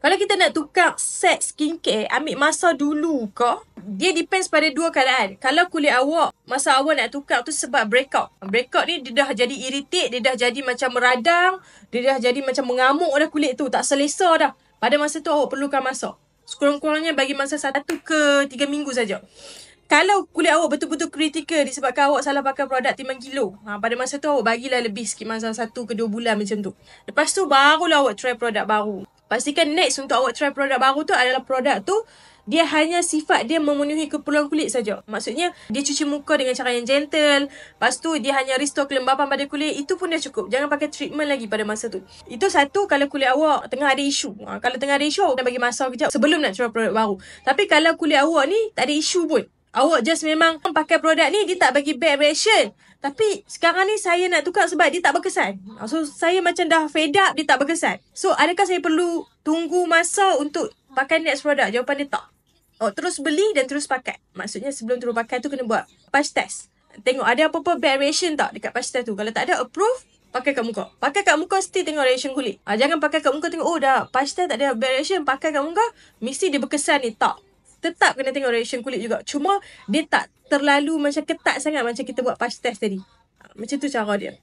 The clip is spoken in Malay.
Kalau kita nak tukar set skincare, ambil masa dulu ke? Dia depends pada dua keadaan. Kalau kulit awak, masa awak nak tukar tu sebab breakout. Breakout ni dia dah jadi irritate, dia dah jadi macam meradang, dia dah jadi macam mengamuk dah kulit tu. Tak selesa dah. Pada masa tu awak perlukan masa. Sekurang-kurangnya bagi masa 1 ke 3 minggu saja. Kalau kulit awak betul-betul kritikal disebabkan awak salah pakai produk timbang kilo, pada masa tu awak bagilah lebih sikit masa 1 ke 2 bulan macam tu. Lepas tu barulah awak try produk baru. Pastikan next untuk awak try produk baru tu adalah produk tu dia hanya sifat dia memenuhi keperluan kulit saja. Maksudnya dia cuci muka dengan cara yang gentle. Lepas tu dia hanya restore kelembapan pada kulit. Itu pun dah cukup. Jangan pakai treatment lagi pada masa tu. Itu satu kalau kulit awak tengah ada isu. Kalau tengah ada isu, awak kena bagi masa kejap sebelum nak try produk baru. Tapi kalau kulit awak ni tak ada isu pun, awak just memang pakai produk ni, dia tak bagi bad reaction. Tapi sekarang ni saya nak tukar sebab dia tak berkesan. So saya macam dah fed up, dia tak berkesan. So adakah saya perlu tunggu masa untuk pakai next produk? Jawapan dia tak. Terus beli dan terus pakai. Maksudnya sebelum terus pakai tu kena buat patch test. Tengok ada apa-apa bad reaction tak dekat patch test tu. Kalau tak ada, approve, pakai kat muka. Pakai kat muka still tengok reaction kulit. Jangan pakai kat muka tengok, dah patch test tak ada bad reaction, pakai kat muka, mesti dia berkesan ni. Tak. Tetap kena tengok reaction kulit juga. Cuma dia tak terlalu macam ketat sangat macam kita buat patch test tadi. Macam tu cara dia.